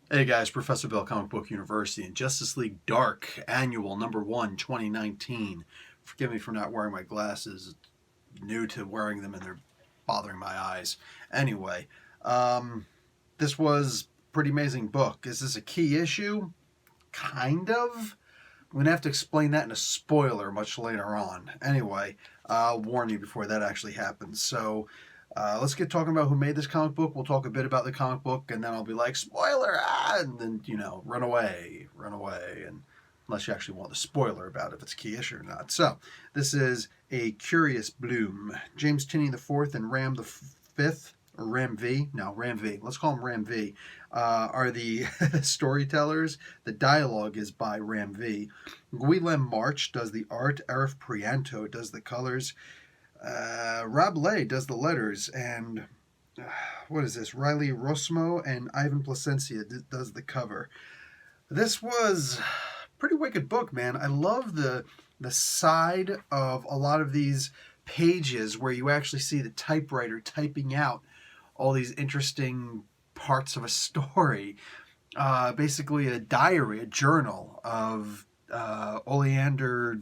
Hey guys, Professor Bill, Comic Book University, and Justice League Dark Annual number 1, 2019. Forgive me for not wearing my glasses. It's new to wearing them and they're bothering my eyes. Anyway, um, this was a pretty amazing book. Is this a key issue? Kind of. I'm going to have to explain that in a spoiler much later on. Anyway, I'll warn you before that actually happens. So, let's get talking about who made this comic book. We'll talk a bit about the comic book, and then I'll be like, spoiler! And then, run away, and unless you actually want the spoiler about if it's a key issue or not. So, this is A Curious Bloom. James Tinney IV and Ram the Fifth, or Ram V, no, Ram V, let's call him Ram V, are the storytellers. The dialogue is by Ram V. Guilhem March does the art, Arif Prianto does the colors, Rob Lay does the letters, and what is this? Riley Rosmo and Ivan Placencia does the cover. This was a pretty wicked book, man. I love the side of a lot of these pages where you actually see the typewriter typing out all these interesting parts of a story. Basically, a diary, a journal of Oleander.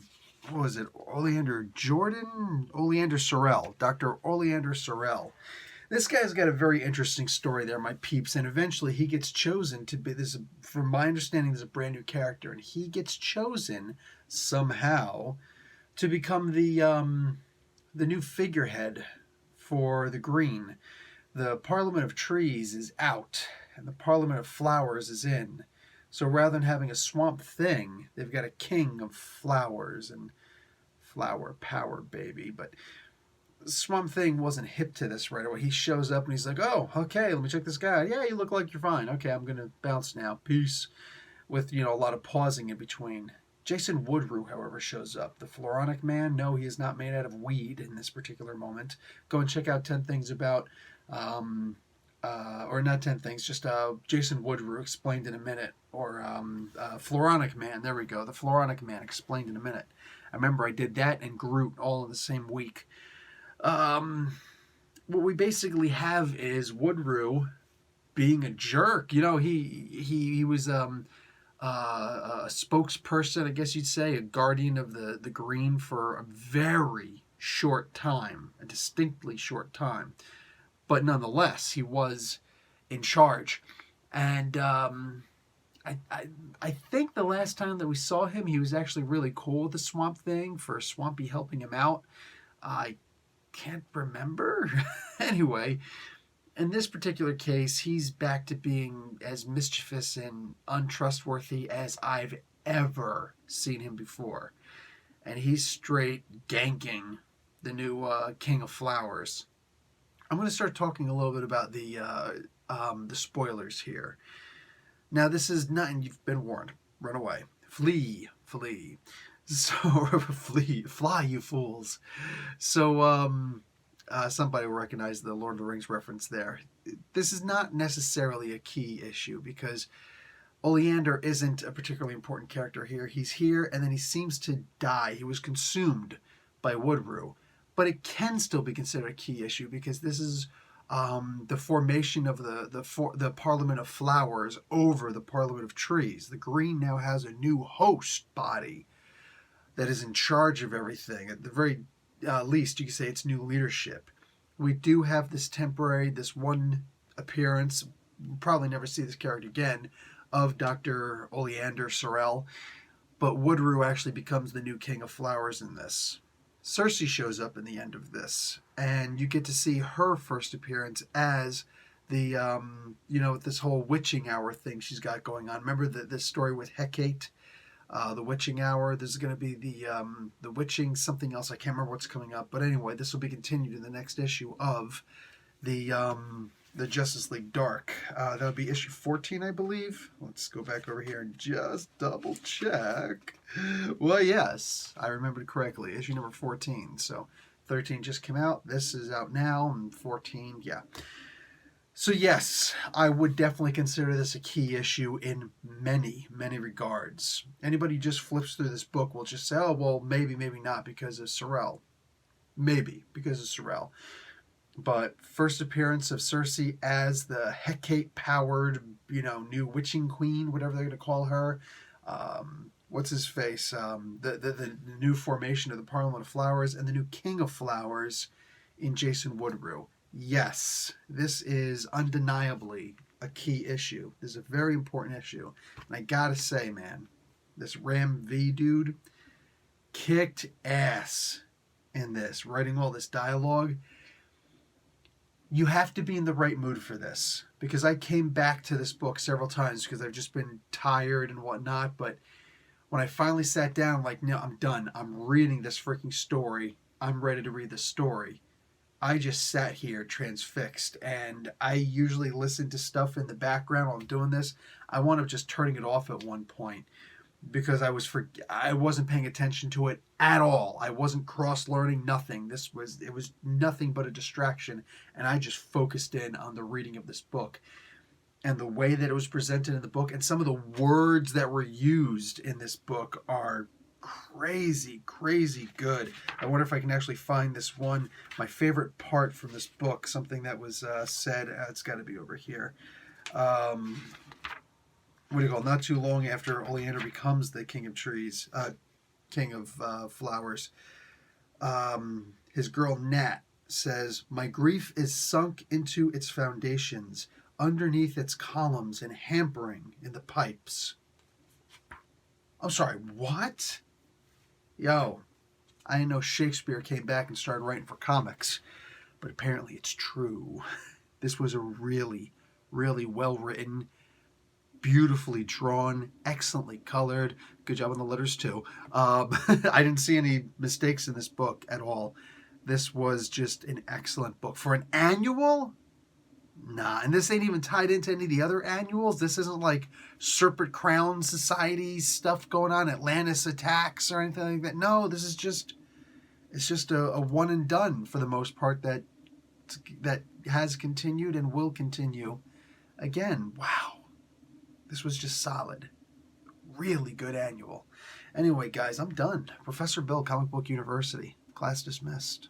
What was it? Oleander Jordan? Oleander Sorel. Dr. Oleander Sorel. This guy's got a very interesting story there, my peeps, and eventually he gets chosen to be this. From my understanding, there's a brand new character, and he gets chosen somehow to become the new figurehead for the Green. The Parliament of Trees is out, and the Parliament of Flowers is in. So rather than having a swamp thing, they've got a king of flowers and flower power, baby. But Swamp Thing wasn't hip to this right away. He shows up and he's like, "Oh, okay, let me check this guy out. Yeah, you look like you're fine. Okay, I'm gonna bounce now. Peace." With a lot of pausing in between. Jason Woodrue, however, shows up. The Floronic Man, no, he is not made out of weed in this particular moment. Go and check out 10 Things About or not 10 Things, just Jason Woodrue explained in a minute, or Floronic Man, there we go, the Floronic Man explained in a minute. I remember I did that and Groot all in the same week. What we basically have is Woodrue being a jerk. He was a spokesperson, I guess you'd say, a guardian of the Green for a very short time, a distinctly short time. But nonetheless, he was in charge. And I think the last time that we saw him, he was actually really cool with the Swamp Thing for Swampy helping him out. I can't remember. Anyway, in this particular case, he's back to being as mischievous and untrustworthy as I've ever seen him before. And he's straight ganking the new King of Flowers. I'm going to start talking a little bit about the spoilers here. Now, this is not, and you've been warned. Run away, flee. So fly, you fools. So somebody will recognize the Lord of the Rings reference there. This is not necessarily a key issue because Oleander isn't a particularly important character here. He's here and then he seems to die. He was consumed by Woodrue. But it can still be considered a key issue because this is the formation of the Parliament of Flowers over the Parliament of Trees. The Green now has a new host body that is in charge of everything. At the very least, you could say it's new leadership. We do have this one appearance, we'll probably never see this character again, of Dr. Oleander Sorel, but Woodrue actually becomes the new King of Flowers in this. Cersei shows up in the end of this, and you get to see her first appearance as the, this whole witching hour thing she's got going on. Remember this story with Hecate? The witching hour. This is going to be the witching something else. I can't remember what's coming up, but anyway, this will be continued in the next issue of the Justice League Dark. That'll be issue 14, I believe. Let's go back over here and just double check. Well, yes, I remembered correctly. Issue number 14. So 13 just came out. This is out now, and 14, yeah. So yes, I would definitely consider this a key issue in many, many regards. Anybody who just flips through this book will just say, oh, well, maybe not because of Sorel. Maybe because of Sorel. But first appearance of Cersei as the Hecate-powered, new witching queen, whatever they're going to call her. What's his face? The new formation of the Parliament of Flowers and the new King of Flowers in Jason Woodrue. Yes, this is undeniably a key issue. This is a very important issue. And I gotta say, man, this Ram V dude kicked ass in this, writing all this dialogue. You have to be in the right mood for this, because I came back to this book several times because I've just been tired and whatnot. But when I finally sat down, like, no, I'm done. I'm reading this freaking story. I'm ready to read the story. I just sat here transfixed, and I usually listen to stuff in the background while I'm doing this. I wound up just turning it off at one point because I wasn't paying attention to it at all. I wasn't cross learning, nothing. It was nothing but a distraction, and I just focused in on the reading of this book and the way that it was presented in the book, and some of the words that were used in this book are crazy good. I wonder if I can actually find this one, my favorite part from this book, something that was said. It's got to be over here. What do you call it? Not too long after Oleander becomes the king of trees, king of flowers, his girl Nat says, "My grief is sunk into its foundations, underneath its columns and hampering in the pipes." I'm sorry, what? Yo, I didn't know Shakespeare came back and started writing for comics, but apparently it's true. This was a really, really well-written, beautifully drawn, excellently colored. Good job on the letters, too. I didn't see any mistakes in this book at all. This was just an excellent book. For an annual? Nah, and this ain't even tied into any of the other annuals. This isn't like Serpent Crown Society stuff going on, Atlantis attacks or anything like that. No, this is just, it's just a one and done for the most part that has continued and will continue. Again, wow. This was just solid. Really good annual. Anyway, guys, I'm done. Professor Bill, Comic Book University. Class dismissed.